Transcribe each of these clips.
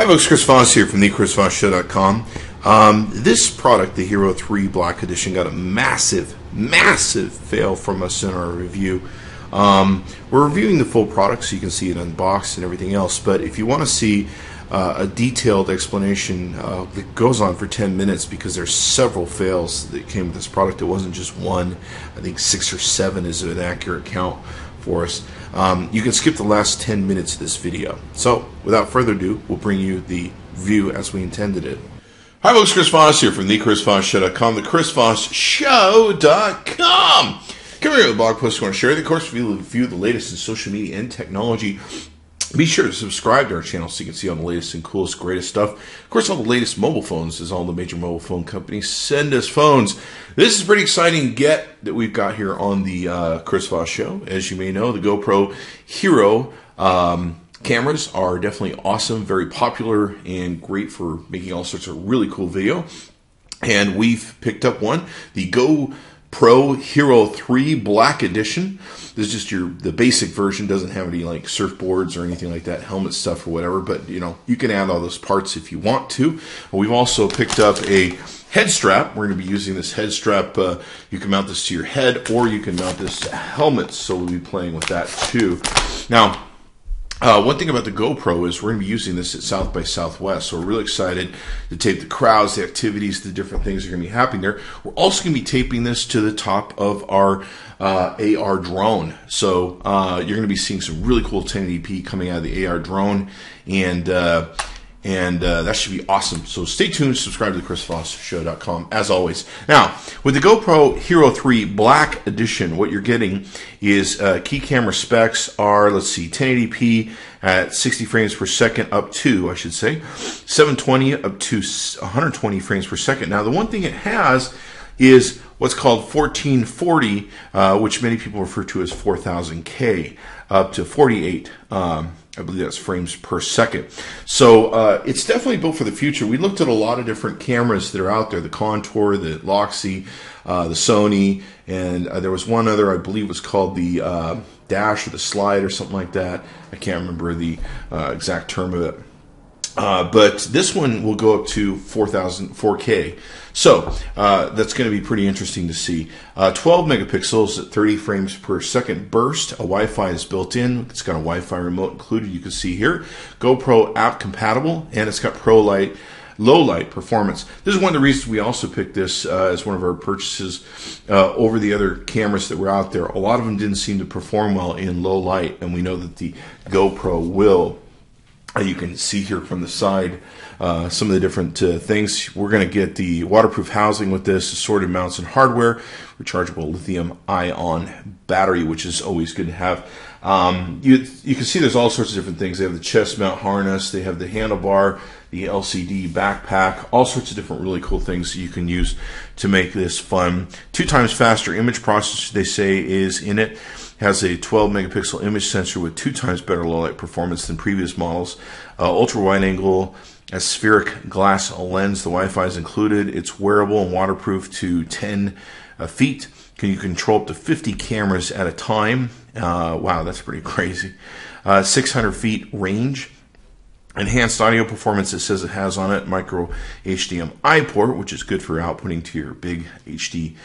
Hi folks, Chris Voss here from the chrisvossshow.com. This product, the Hero 3 Black Edition, got a massive fail from us in our review. We're reviewing the full product so you can see it unboxed and everything else, but if you want to see a detailed explanation that goes on for 10 minutes because there's several fails that came with this product. It wasn't just one. I think 6 or 7 is an accurate count for us. You can skip the last 10 minutes of this video. So without further ado, we'll bring you the review as we intended it. Hi folks, Chris Voss here from the chrisvossshow.com, the chrisvossshow.com. Come here with a blog post we want to share. Of course, we will review the latest in social media and technology. Be sure to subscribe to our channel so you can see all the latest and coolest, greatest stuff. Of course, all the latest mobile phones, as all the major mobile phone companies send us phones. This is a pretty exciting get that we've got here on the Chris Voss Show. As you may know, the GoPro Hero cameras are definitely awesome, very popular, and great for making all sorts of really cool video. And we've picked up one, the GoPro Hero 3 Black Edition. This is just the basic version, doesn't have any like surfboards or anything like that, helmet stuff or whatever, but you know, you can add all those parts if you want to. We've also picked up a head strap. We're going to be using this head strap. You can mount this to your head or you can mount this to helmets, so we'll be playing with that too. Now, one thing about the GoPro is we're going to be using this at South by Southwest, so we're really excited to tape the crowds, the activities, the different things that are going to be happening there. We're also going to be taping this to the top of our AR drone, so you're going to be seeing some really cool 1080p coming out of the AR drone, and that should be awesome. So stay tuned, subscribe to the chrisvossshow.com as always. Now, with the GoPro Hero 3 Black Edition, what you're getting is key camera specs are, let's see, 1080p at 60 frames per second up to, I should say, 720 up to 120 frames per second. Now, the one thing it has is what's called 1440, which many people refer to as 4000K, up to 48 I believe that's frames per second. So it's definitely built for the future. We looked at a lot of different cameras that are out there, the Contour, the Loxy, the Sony, and there was one other, I believe was called the Dash or the Slide or something like that. I can't remember the exact term of it. But this one will go up to 4K. So that's going to be pretty interesting to see. 12 megapixels at 30 frames per second burst. A Wi-Fi is built in. It's got a Wi-Fi remote included. You can see here. GoPro app compatible, and it's got Pro Light, low light performance. This is one of the reasons we also picked this as one of our purchases over the other cameras that were out there. A lot of them didn't seem to perform well in low light, and we know that the GoPro will. You can see here from the side some of the different things. We're going to get the waterproof housing with this, assorted mounts and hardware, rechargeable lithium-ion battery, which is always good to have. You can see there's all sorts of different things. They have the chest mount harness, they have the handlebar, the LCD backpack, all sorts of different really cool things that you can use to make this fun. 2 times faster image processor, they say, is in it. Has a 12 megapixel image sensor with 2 times better low light performance than previous models. Ultra wide angle aspheric glass lens. The Wi-Fi is included. It's wearable and waterproof to 10 feet. You control up to 50 cameras at a time. Wow, that's pretty crazy. 600 feet range. Enhanced audio performance, it says it has on it. Micro HDMI port, which is good for outputting to your big HDMI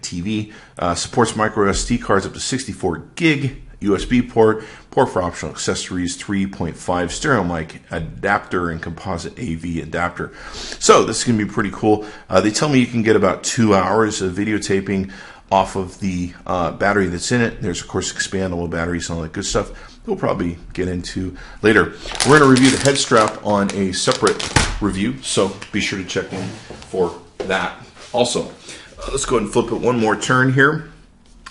TV. Supports micro SD cards up to 64 gig. USB port for optional accessories, 3.5 stereo mic adapter, and composite AV adapter. So this is going to be pretty cool. They tell me you can get about 2 hours of videotaping off of the battery that's in it. There's, of course, expandable batteries and all that good stuff we'll probably get into later. We're going to review the head strap on a separate review, so be sure to check in for that also. Let's go ahead and flip it one more turn here.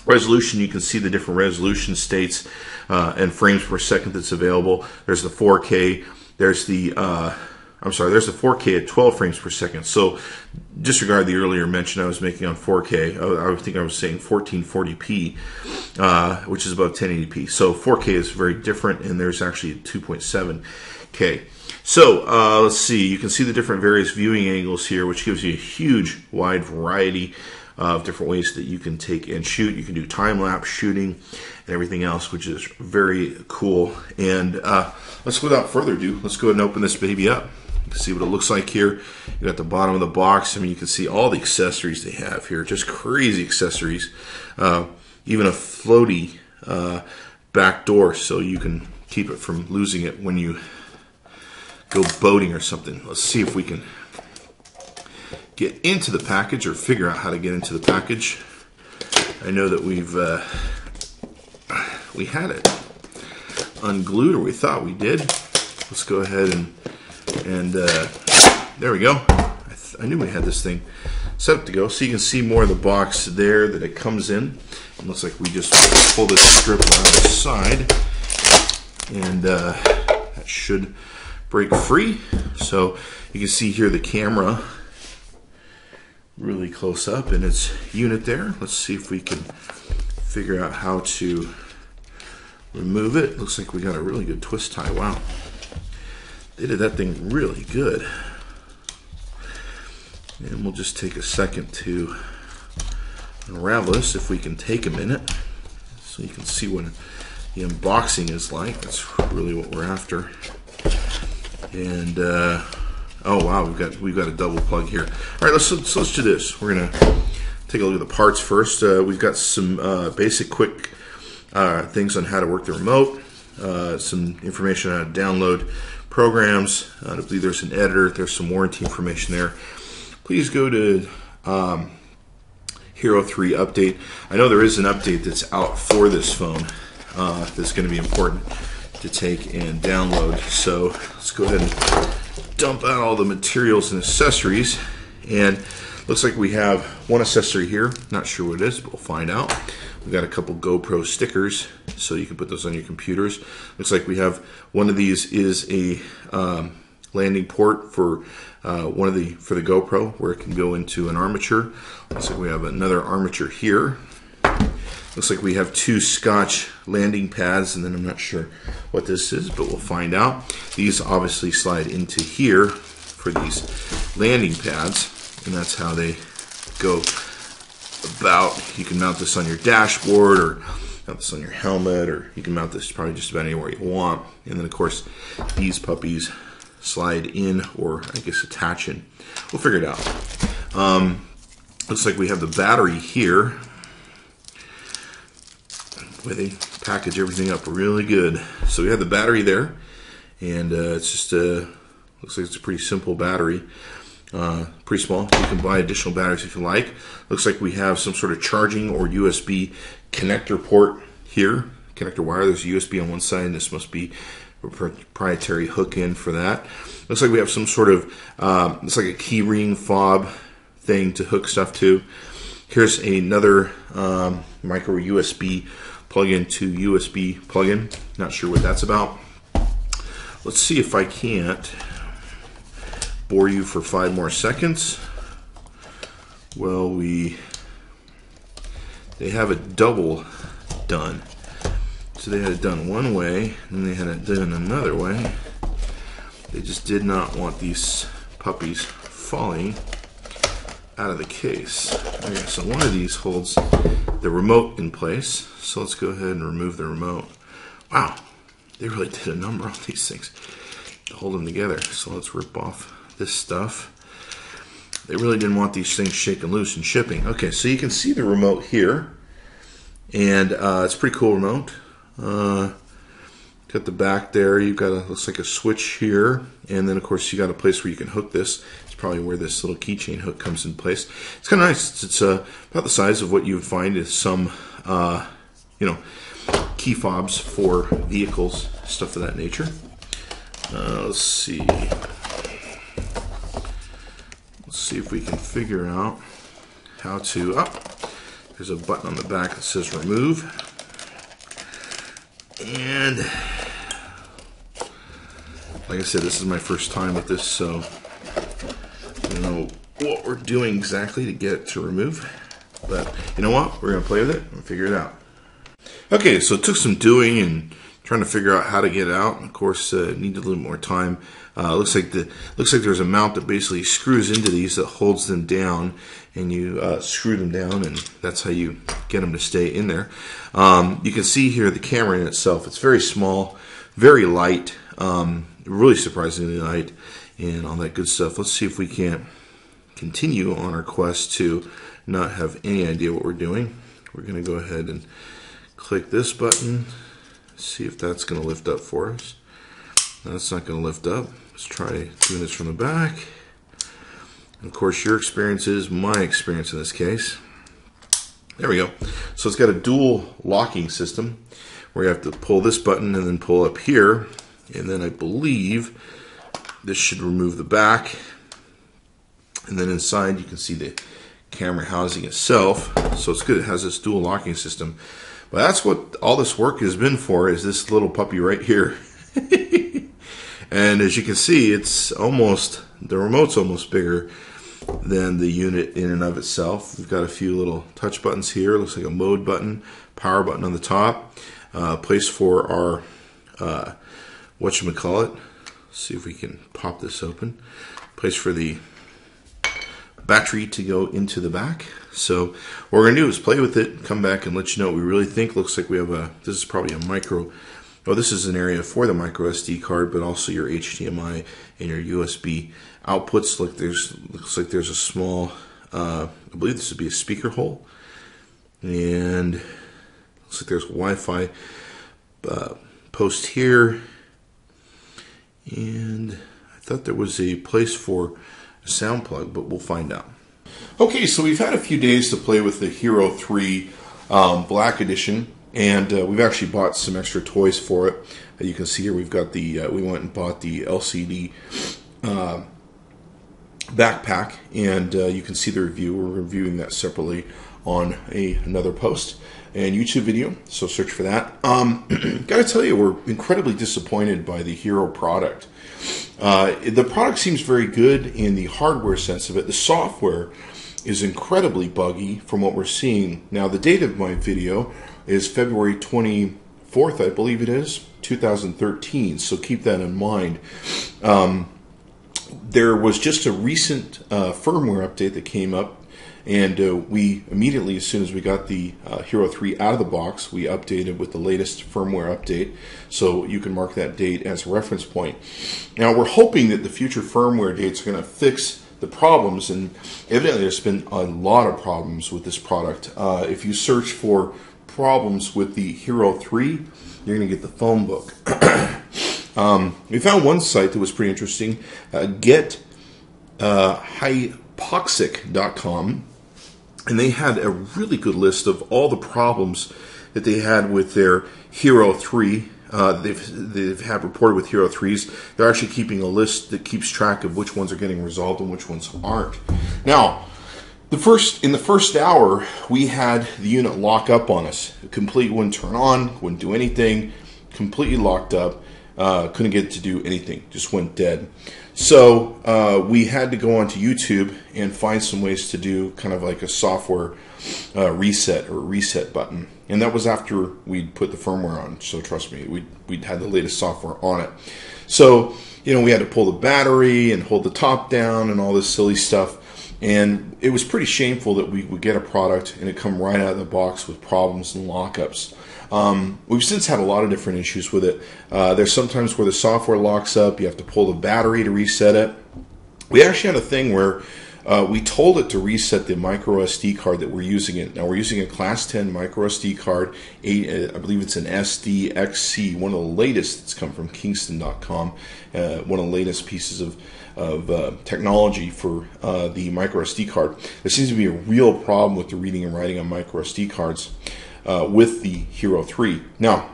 Resolution, you can see the different resolution states and frames per second that's available. There's the 4K. There's the there's the 4K at 12 frames per second. So disregard the earlier mention I was making on 4K. I think I was saying 1440p, which is about 1080p. So 4K is very different, and there's actually a 2.7K. So let's see. You can see the different various viewing angles here, which gives you a huge, wide variety of different ways that you can take and shoot. You can do time-lapse shooting and everything else, which is very cool. And let's, without further ado, let's go ahead and open this baby up. You can see what it looks like here. You got the bottom of the box. I mean, you can see all the accessories they have here. Just crazy accessories. Even a floaty back door, so you can keep it from losing it when you go boating or something. Let's see if we can get into the package or figure out how to get into the package. I know that we had it unglued, or we thought we did. Let's go ahead and there we go. I knew we had this thing set up to go. So you can see more of the box there that it comes in. It looks like we just pull this strip around the side, and that should break free. So you can see here the camera really close up in its unit there. Let's see if we can figure out how to remove it. Looks like we got a really good twist tie. Wow, they did that thing really good. And we'll just take a second to unravel this, if we can take a minute, so you can see what the unboxing is like. That's really what we're after. And oh wow, we've got a double plug here. All right, let's do this. We're gonna take a look at the parts first. We've got some basic quick things on how to work the remote, some information on how to download programs. I believe there's an editor. There's some warranty information there. Please go to Hero3 update. I know there is an update that's out for this phone that's going to be important to take and download. So let's go ahead and dump out all the materials and accessories. And looks like we have one accessory here. Not sure what it is, but we'll find out. We've got a couple GoPro stickers, so you can put those on your computers. Looks like we have one of these is a landing port for for the GoPro, where it can go into an armature. Looks like we have another armature here. Looks like we have two Scotch landing pads, and then I'm not sure what this is, but we'll find out. These obviously slide into here for these landing pads, and that's how they go about. You can mount this on your dashboard, or mount this on your helmet, or you can mount this probably just about anywhere you want. And then of course these puppies slide in, or I guess attach in. We'll figure it out. Looks like we have the battery here, where they package everything up really good. So we have the battery there, and it's just looks like it's a pretty simple battery, pretty small. You can buy additional batteries if you like. Looks like we have some sort of charging or USB connector port here, connector wire. There's a USB on one side, and this must be a proprietary hook in for that. Looks like we have some sort of it's like a key ring fob thing to hook stuff to. Here's another micro USB plug-in to USB plug-in. Not sure what that's about. Let's see if I can't bore you for 5 more seconds. Well, they have it double done. So they had it done one way, and they had it done another way. They just did not want these puppies falling out of the case. Okay, so one of these holds the remote in place. So let's go ahead and remove the remote. Wow, they really did a number on these things to hold them together. So let's rip off this stuff. They really didn't want these things shaken loose and shipping. Okay, so you can see the remote here, and it's a pretty cool remote. Got the back there. You've got looks like a switch here, and then of course you got a place where you can hook this. It's probably where this little keychain hook comes in place. It's kind of nice. It's about the size of what you would find is some key fobs for vehicles, stuff of that nature. Let's see. Let's see if we can figure out how to. There's a button on the back that says remove. And like I said, this is my first time with this, so I don't know what we're doing exactly to get it to remove. But you know what? We're going to play with it and figure it out. Okay, so it took some doing and trying to figure out how to get it out. Of course, need a little more time. Looks like there's a mount that basically screws into these that holds them down, and you screw them down, and that's how you get them to stay in there. You can see here the camera in itself. It's very small, very light, really surprisingly light, and all that good stuff. Let's see if we can't continue on our quest to not have any idea what we're doing. We're going to go ahead and click this button, see if that's going to lift up for us. That's not going to lift up. Let's try doing this from the back. And of course, your experience is my experience in this case. There we go. So it's got a dual locking system where you have to pull this button and then pull up here. And then I believe this should remove the back. And then inside you can see the camera housing itself. So it's good. It has this dual locking system. But that's what all this work has been for, is this little puppy right here. And as you can see, it's almost, the remote's almost bigger than the unit in and of itself. We've got a few little touch buttons here. Looks like a mode button, power button on the top, place for our whatchamacallit. See if we can pop this open. Place for the battery to go into the back. So what we're gonna do is play with it, come back and let you know what we really think. Looks like we have this is probably a micro. Oh, this is an area for the micro SD card, but also your HDMI and your USB outputs. Looks like there's a small, I believe this would be a speaker hole, and looks like there's a Wi-Fi post here, and I thought there was a place for a sound plug, but we'll find out. Okay, so we've had a few days to play with the Hero 3 Black Edition. And we've actually bought some extra toys for it. You can see here we've got the, we went and bought the LCD backpack, and you can see the review. We're reviewing that separately on another post and YouTube video, so search for that. Gotta tell you, we're incredibly disappointed by the Hero product. The product seems very good in the hardware sense of it. The software is incredibly buggy from what we're seeing. Now, the date of my video is February 24th, I believe it is, 2013, so keep that in mind. There was just a recent firmware update that came up, and we immediately, as soon as we got the Hero 3 out of the box, we updated with the latest firmware update, so you can mark that date as a reference point. Now, we're hoping that the future firmware dates are going to fix the problems, and evidently there's been a lot of problems with this product. If you search for problems with the Hero 3, you're going to get the phone book. We found one site that was pretty interesting, hypoxic.com, and they had a really good list of all the problems that they had with their Hero 3. They've had reported with Hero 3s. They're actually keeping a list that keeps track of which ones are getting resolved and which ones aren't. Now, in the first hour, we had the unit lock up on us. Complete wouldn't turn on, wouldn't do anything, completely locked up, couldn't get it to do anything, just went dead. So we had to go onto YouTube and find some ways to do kind of like a software reset or reset button. And that was after we'd put the firmware on, so trust me, we'd had the latest software on it. So, you know, we had to pull the battery and hold the top down and all this silly stuff. And it was pretty shameful that we would get a product and it come right out of the box with problems and lockups. We've since had a lot of different issues with it. There's sometimes where the software locks up, you have to pull the battery to reset it. We actually had a thing where we told it to reset the micro SD card that we're using it. Now we're using a class 10 micro SD card, I believe it's an SDXC, one of the latest that's come from Kingston.com, one of the latest pieces of technology for the micro SD card. There seems to be a real problem with the reading and writing on micro SD cards with the Hero 3. Now,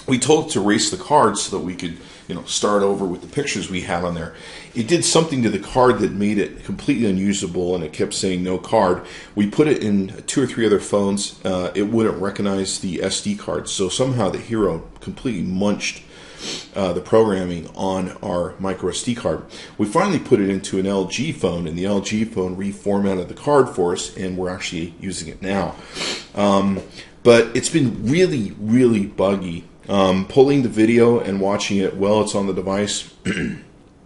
we told it to erase the card so that we could, you know, start over with the pictures we had on there. It did something to the card that made it completely unusable, and it kept saying no card. We put it in 2 or 3 other phones. It wouldn't recognize the SD card, so somehow the Hero completely munched the programming on our micro SD card. We finally put it into an LG phone, and the LG phone reformatted the card for us, and we're actually using it now. But it's been really, really buggy Pulling the video and watching it while it's on the device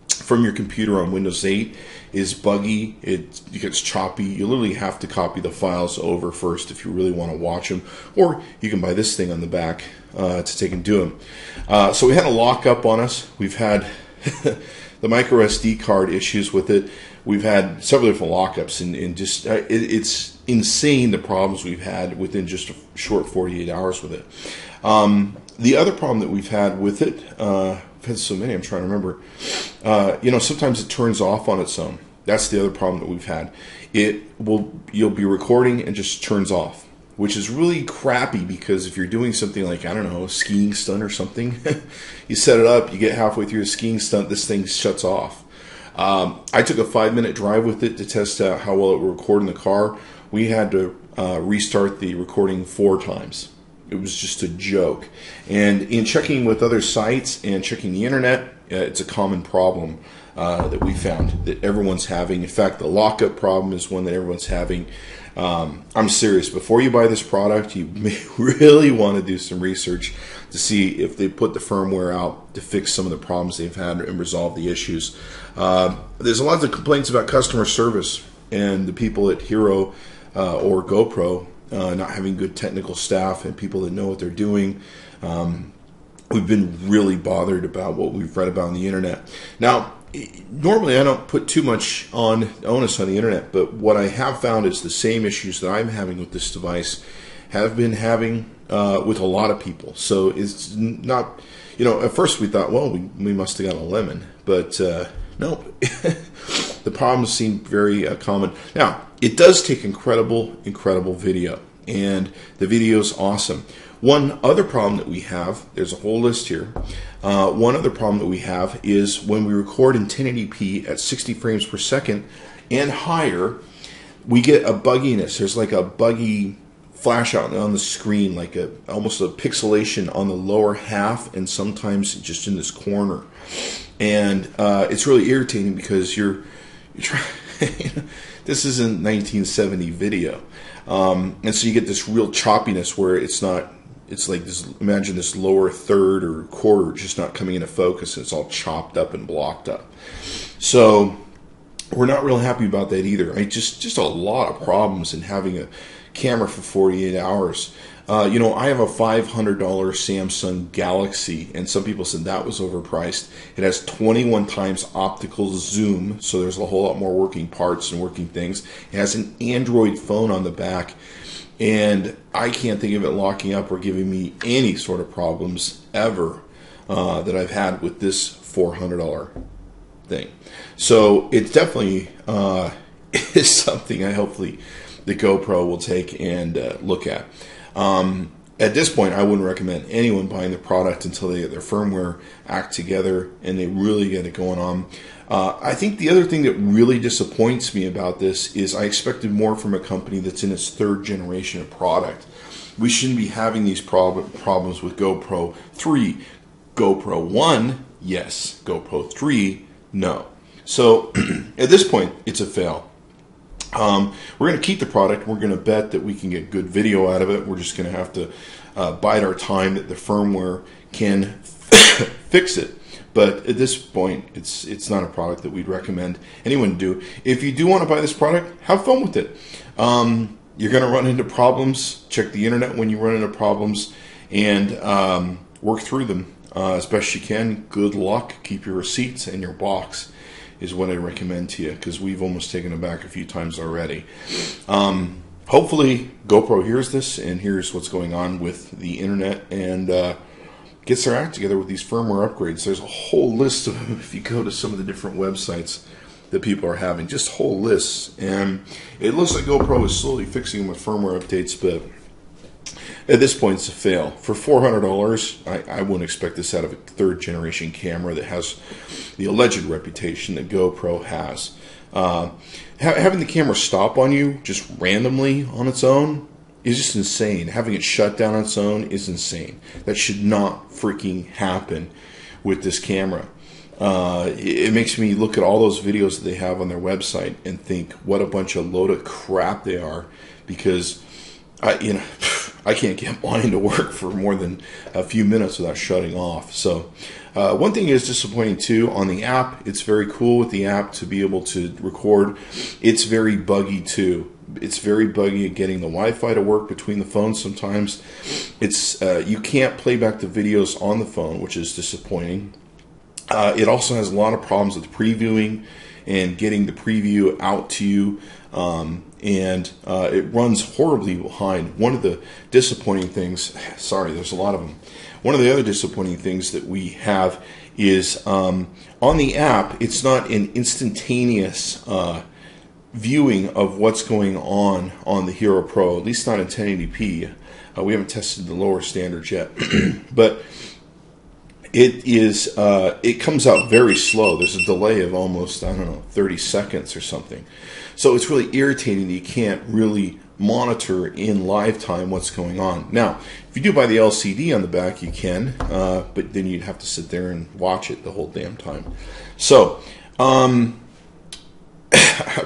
from your computer on Windows 8 is buggy. It gets choppy. You literally have to copy the files over first if you really want to watch them, or you can buy this thing on the back to take and do them. So we had a lockup on us. We've had the micro SD card issues with it. We've had several different lockups, and just it's insane the problems we've had within just a short 48 hours with it. The other problem that we've had with it, I've had so many, I'm trying to remember. Sometimes it turns off on its own. That's the other problem that we've had. You'll be recording and just turns off, which is really crappy, because if you're doing something like, I don't know, a skiing stunt or something, you set it up, you get halfway through a skiing stunt, this thing shuts off. I took a 5-minute drive with it to test out how well it would record in the car. We had to restart the recording 4 times. It was just a joke. And in checking with other sites and checking the internet, it's a common problem that we found that everyone's having. In fact, the lockup problem is one that everyone's having. I'm serious. Before you buy this product, you may really want to do some research to see if they put the firmware out to fix some of the problems they've had and resolve the issues. There's a lot of complaints about customer service and the people at Hero or GoPro not having good technical staff and people that know what they're doing. We've been really bothered about what we've read about on the internet. Now, normally I don't put too much onus on the internet, but what I have found is the same issues that I'm having with this device have been having with a lot of people. So it's not, at first we thought, well, we must have got a lemon, but no, the problems seem very common. Now, it does take incredible video, and the video is awesome. One other problem that we have, there's a whole list here. One other problem that we have is when we record in 1080p at 60 frames per second and higher, we get a bugginess. There's like a buggy flash out on the screen, like almost a pixelation on the lower half, and sometimes just in this corner. And it's really irritating because you're trying. This isn't 1970 video, and so you get this real choppiness where it's not. It's like this. Imagine this lower third or quarter just not coming into focus. It's all chopped up and blocked up. So we're not real happy about that either. Just a lot of problems in having a camera for 48 hours. I have a $500 Samsung Galaxy, and some people said that was overpriced. It has 21 times optical zoom, so there's a whole lot more working parts and working things. It has an Android phone on the back, and I can't think of it locking up or giving me any sort of problems ever that I've had with this $400 thing. So it definitely is something hopefully the GoPro will take and look at. At this point, I wouldn't recommend anyone buying the product until they get their firmware act together and they really get it going on. I think the other thing that really disappoints me about this is I expected more from a company that's in its 3rd generation of product. We shouldn't be having these problems with GoPro 3. GoPro 1, yes. GoPro 3, no. So at this point, it's a fail. We're going to keep the product. We're going to bet that we can get good video out of it. We're just going to have to bide our time that the firmware can fix it. But at this point, it's not a product that we'd recommend anyone do. If you do want to buy this product, have fun with it. You're going to run into problems. Check the internet when you run into problems and work through them as best you can. Good luck. Keep your receipts in your box is what I recommend to you, because we've almost taken it back a few times already. Hopefully GoPro hears this and hears what's going on with the internet and gets their act together with these firmware upgrades. There's a whole list of them if you go to some of the different websites that people are having, just whole lists. And it looks like GoPro is slowly fixing them with firmware updates, but at this point it's a fail. For $400, I wouldn't expect this out of a 3rd generation camera that has the alleged reputation that GoPro has. Having the camera stop on you just randomly on its own is just insane. Having it shut down on its own is insane. That should not freaking happen with this camera. It makes me look at all those videos that they have on their website and think what a bunch of load of crap they are, because I I can't get mine to work for more than a few minutes without shutting off. So one thing is disappointing too on the app. It's very cool with the app to be able to record. It's very buggy too. It's very buggy at getting the Wi-Fi to work between the phones sometimes. It's you can't play back the videos on the phone, which is disappointing. It also has a lot of problems with previewing and getting the preview out to you, and it runs horribly behind. One of the disappointing things, sorry, there's a lot of them. One of the other disappointing things that we have is on the app, it's not an instantaneous viewing of what's going on the Hero Pro, at least not in 1080p. We haven't tested the lower standards yet, but it comes out very slow. There's a delay of almost, 30 seconds or something. So it's really irritating that you can't really monitor in live time what's going on. Now, if you do buy the LCD on the back, you can, but then you'd have to sit there and watch it the whole damn time. So, a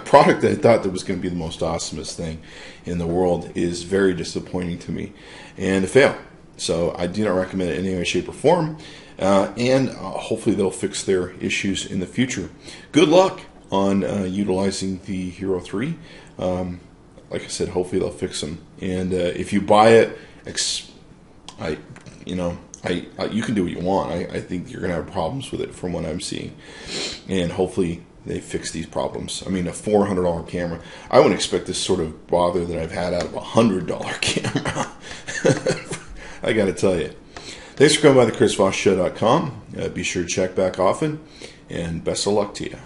product that I thought that was going to be the most awesomest thing in the world is very disappointing to me and a fail. So I do not recommend it in any way, shape, or form. And hopefully they'll fix their issues in the future. Good luck on utilizing the Hero 3. Like I said, hopefully they'll fix them. And if you buy it, you can do what you want. I think you're going to have problems with it from what I'm seeing. And hopefully they fix these problems. I mean, a $400 camera. I wouldn't expect this sort of bother that I've had out of a $100 camera. I got to tell you. Thanks for coming by the ChrisVossShow.com. Be sure to check back often, and best of luck to you.